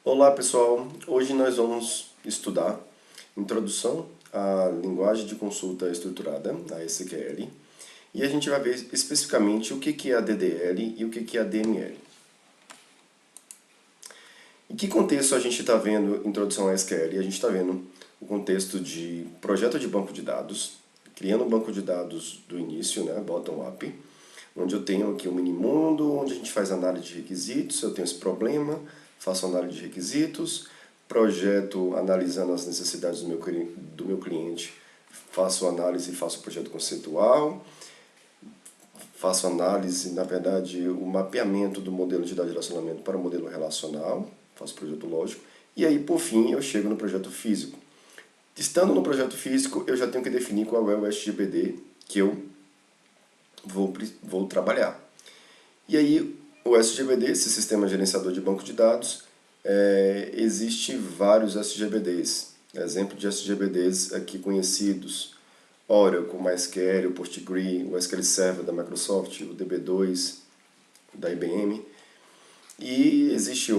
Olá pessoal, hoje nós vamos estudar Introdução à Linguagem de Consulta Estruturada, a SQL, e a gente vai ver especificamente o que é a DDL e o que é a DML. Em que contexto a gente está vendo Introdução à SQL? A gente está vendo o contexto de projeto de banco de dados, criando um banco de dados do início, né, bottom-up, onde eu tenho aqui um mini-mundo, onde a gente faz análise de requisitos, eu tenho esse problema, faço análise de requisitos, projeto analisando as necessidades do meu cliente, faço análise e faço projeto conceitual, faço análise, na verdade, o mapeamento do modelo de dados de relacionamento para o modelo relacional, faço projeto lógico, e aí, por fim, eu chego no projeto físico. Estando no projeto físico, eu já tenho que definir qual é o SGBD que eu vou trabalhar. E aí, o SGBD, esse Sistema Gerenciador de Banco de Dados, existe vários SGBDs. Exemplo de SGBDs aqui conhecidos: Oracle, MySQL, o Postgre, o SQL Server da Microsoft, o DB2 da IBM. E existe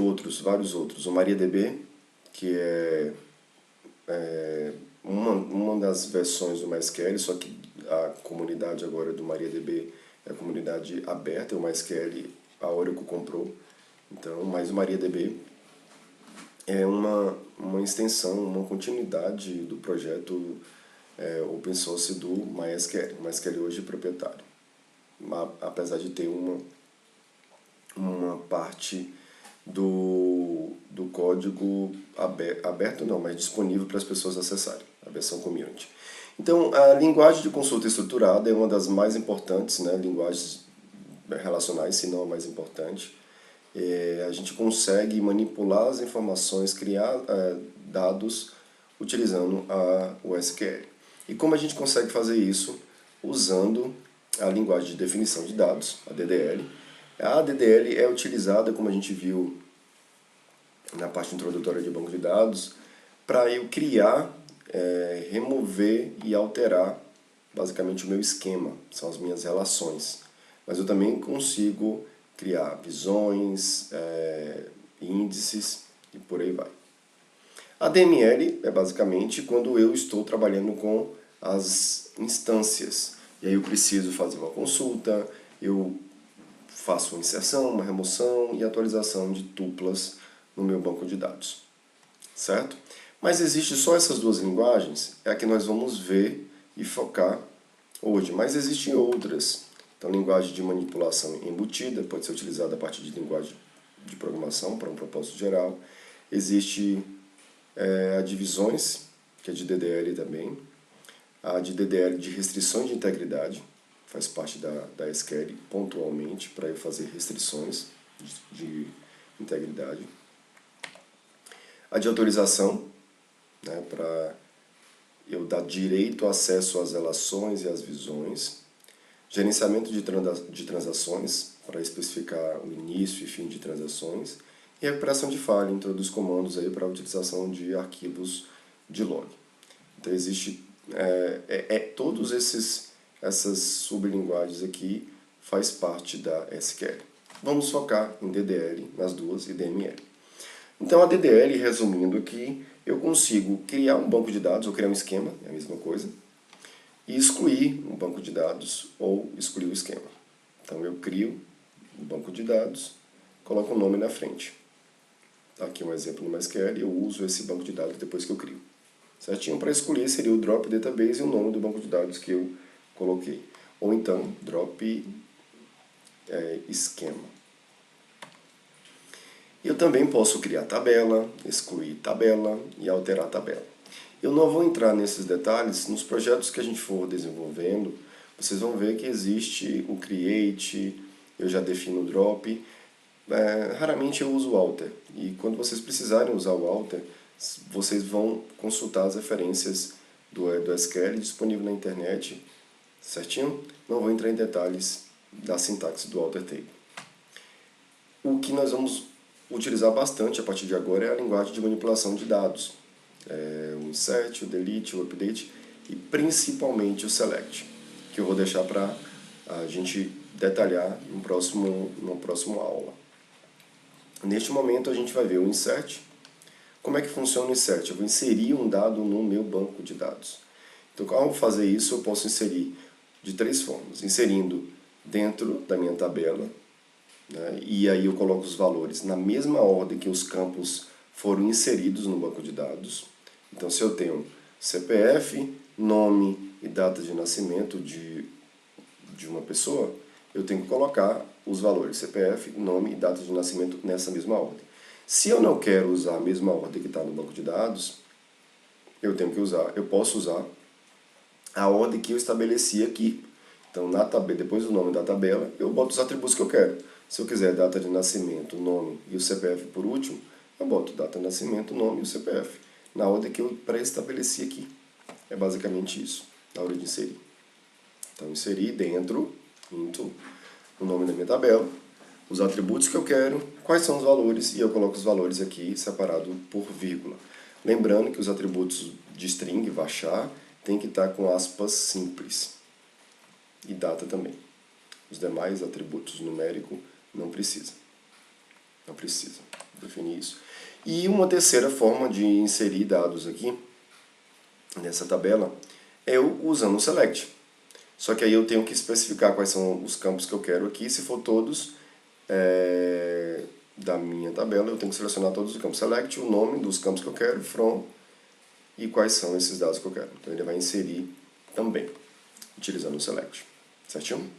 vários outros. O MariaDB, que é uma das versões do MySQL, só que a comunidade agora do MariaDB é a comunidade aberta, o MySQL a Oracle comprou. Então, mas o MariaDB é uma extensão, uma continuidade do projeto open source do MySQL. O MySQL hoje é proprietário, apesar de ter uma parte do código aberto não, mas disponível para as pessoas acessarem, a versão community. Então, a linguagem de consulta estruturada é uma das mais importantes, né, linguagens relacionais, se não a mais importante. A gente consegue manipular as informações, criar dados utilizando o SQL. E como a gente consegue fazer isso? Usando a linguagem de definição de dados, a DDL. A DDL é utilizada, como a gente viu na parte introdutória de banco de dados, para eu criar, remover e alterar basicamente o meu esquema, são as minhas relações. Mas eu também consigo criar visões, índices e por aí vai. A DML é basicamente quando eu estou trabalhando com as instâncias. E aí eu preciso fazer uma consulta, eu faço uma inserção, uma remoção e atualização de tuplas no meu banco de dados. Certo? Mas existe só essas duas linguagens? É a que nós vamos ver e focar hoje. Mas existem outras. Então, linguagem de manipulação embutida pode ser utilizada a partir de linguagem de programação para um propósito geral. Existe a de visões, que é de DDL também. A de DDL de restrições de integridade, faz parte da SQL pontualmente para eu fazer restrições de integridade. A de autorização, né, para eu dar direito ao acesso às relações e às visões. Gerenciamento de transações, para especificar o início e fim de transações. E recuperação de falha, introduz comandos aí para a utilização de arquivos de log. Então, existe todos essas sublinguagens aqui faz parte da SQL. Vamos focar em DDL, nas duas, e DML. Então, a DDL, resumindo aqui, eu consigo criar um banco de dados ou criar um esquema, é a mesma coisa, e excluir um banco de dados ou excluir o esquema. Então, eu crio um banco de dados, coloco o nome na frente. Aqui um exemplo no MySQL, eu uso esse banco de dados depois que eu crio. Certinho? Para excluir seria o drop database e o nome do banco de dados que eu coloquei. Ou então, drop esquema. Eu também posso criar tabela, excluir tabela e alterar tabela. Eu não vou entrar nesses detalhes, nos projetos que a gente for desenvolvendo, vocês vão ver que existe o create, eu já defino o drop. Raramente eu uso o alter, e quando vocês precisarem usar o alter, vocês vão consultar as referências do SQL disponível na internet, certinho? Não vou entrar em detalhes da sintaxe do alter table. O que nós vamos utilizar bastante a partir de agora é a linguagem de manipulação de dados. O insert, o delete, o update e principalmente o select, que eu vou deixar para a gente detalhar numa próxima aula. Neste momento a gente vai ver o insert, Como é que funciona o insert? Eu vou inserir um dado no meu banco de dados. Então, ao fazer isso, eu posso inserir de 3 formas. Inserindo dentro da minha tabela, né, e aí eu coloco os valores na mesma ordem que os campos foram inseridos no banco de dados. Então, se eu tenho CPF, nome e data de nascimento de uma pessoa, eu tenho que colocar os valores CPF, nome e data de nascimento nessa mesma ordem. Se eu não quero usar a mesma ordem que está no banco de dados, eu posso usar a ordem que eu estabeleci aqui. Então, na tabela, depois do nome da tabela, eu boto os atributos que eu quero. Se eu quiser data de nascimento, nome e o CPF por último, eu boto data de nascimento, nome e o CPF, na ordem que eu pré-estabeleci aqui. É basicamente isso, na hora de inserir. Então, inserir dentro, o nome da minha tabela, os atributos que eu quero, quais são os valores, e eu coloco os valores aqui separado por vírgula. Lembrando que os atributos de string, varchar, tem que estar com aspas simples. E data também. Os demais atributos numérico não precisa. Não precisa definir isso. E uma terceira forma de inserir dados aqui, nessa tabela, é eu usando o select. Só que aí eu tenho que especificar quais são os campos que eu quero aqui. Se for todos da minha tabela, eu tenho que selecionar todos os campos. Select, o nome dos campos que eu quero, from, e quais são esses dados que eu quero. Então ele vai inserir também, utilizando o select. Certinho?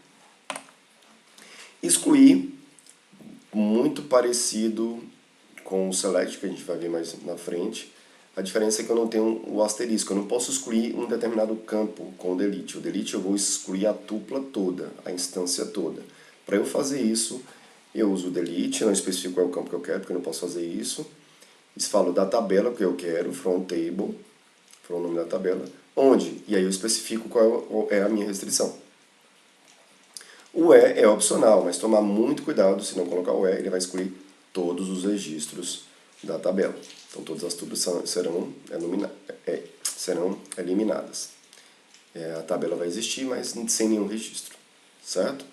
Excluir, muito parecido com o select, que a gente vai ver mais na frente. A diferença é que eu não tenho o asterisco, eu não posso excluir um determinado campo com o delete. O delete eu vou excluir a tupla toda, a instância toda. Para eu fazer isso, eu uso o delete, não especifico qual é o campo que eu quero, porque eu não posso fazer isso. Falo da tabela que eu quero, from table, from o nome da tabela, onde, e aí eu especifico qual é a minha restrição. O é opcional, mas tomar muito cuidado, se não colocar o ele vai excluir todos os registros da tabela. Então todas as tuplas serão eliminadas. A tabela vai existir, mas sem nenhum registro, certo?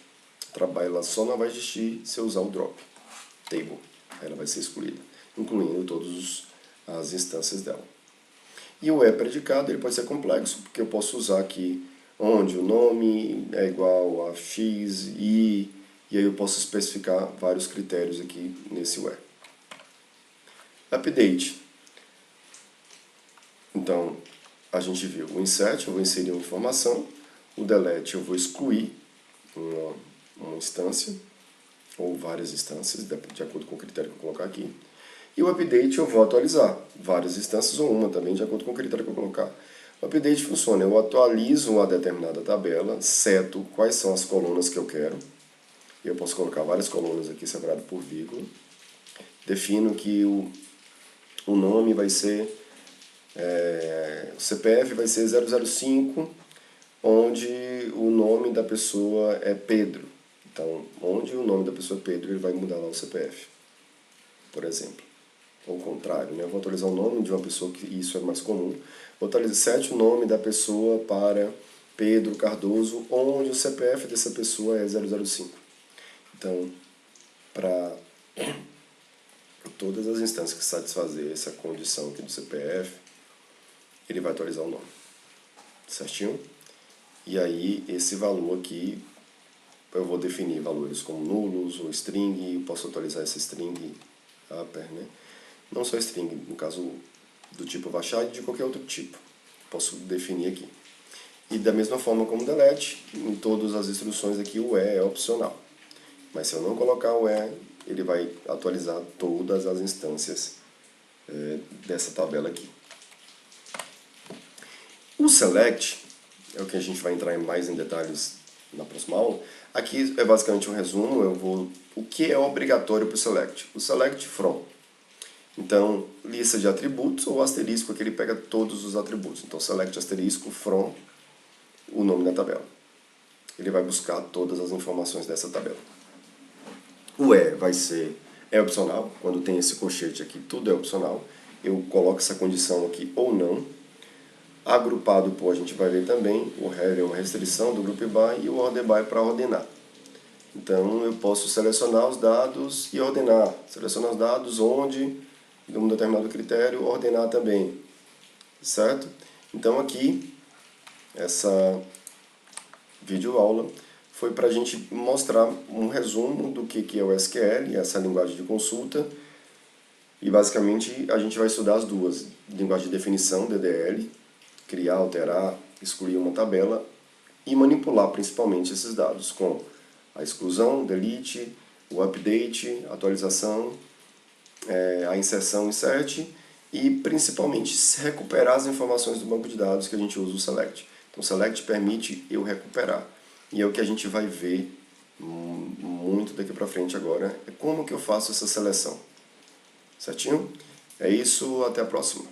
Ela só não vai existir se eu usar o drop table. Ela vai ser excluída, incluindo todas as instâncias dela. E o predicado ele pode ser complexo, porque eu posso usar aqui onde o nome é igual a x, e aí eu posso especificar vários critérios aqui nesse where. Update. Então, a gente viu o insert, eu vou inserir uma informação, o delete eu vou excluir uma instância, ou várias instâncias, de acordo com o critério que eu colocar aqui. E o update eu vou atualizar várias instâncias, ou uma também, de acordo com o critério que eu colocar. O update funciona, eu atualizo uma determinada tabela, seto quais são as colunas que eu quero, e eu posso colocar várias colunas aqui separadas por vírgula. Defino que o nome vai ser, o CPF vai ser 005, onde o nome da pessoa é Pedro. Então, onde o nome da pessoa é Pedro, ele vai mudar lá o CPF, por exemplo. Ou o contrário, né? Eu vou atualizar o nome de uma pessoa, que isso é mais comum. Vou atualizar o nome da pessoa para Pedro Cardoso, onde o CPF dessa pessoa é 005. Então, para todas as instâncias que satisfazer essa condição aqui do CPF, ele vai atualizar o nome. Certinho? E aí, esse valor aqui, eu vou definir valores como nulos ou string, eu posso atualizar essa string upper, né? Não só string, no caso do tipo varchar e de qualquer outro tipo. Posso definir aqui. E da mesma forma como delete, em todas as instruções aqui o é opcional. Mas se eu não colocar o ele vai atualizar todas as instâncias dessa tabela aqui. O select é o que a gente vai entrar mais em detalhes na próxima aula. Aqui é basicamente um resumo. O que é obrigatório para o select? O select from. Então, lista de atributos ou asterisco, que ele pega todos os atributos. Então, select asterisco from o nome da tabela. Ele vai buscar todas as informações dessa tabela. O é opcional. Quando tem esse colchete aqui, tudo é opcional. Eu coloco essa condição aqui ou não. Agrupado por, a gente vai ver também, o have é uma restrição do group by e o order by para ordenar. Então, eu posso selecionar os dados e ordenar. Selecionar os dados onde de um determinado critério, ordenar também, certo? Então aqui, essa videoaula foi para a gente mostrar um resumo do que é o SQL, essa linguagem de consulta, e basicamente a gente vai estudar as duas, linguagem de definição, DDL, criar, alterar, excluir uma tabela, e manipular principalmente esses dados com a exclusão, delete, o update, atualização, a inserção, insert, e principalmente recuperar as informações do banco de dados que a gente usa o select. Então o select permite eu recuperar. E é o que a gente vai ver muito daqui para frente agora, é como que eu faço essa seleção. Certinho? É isso, até a próxima.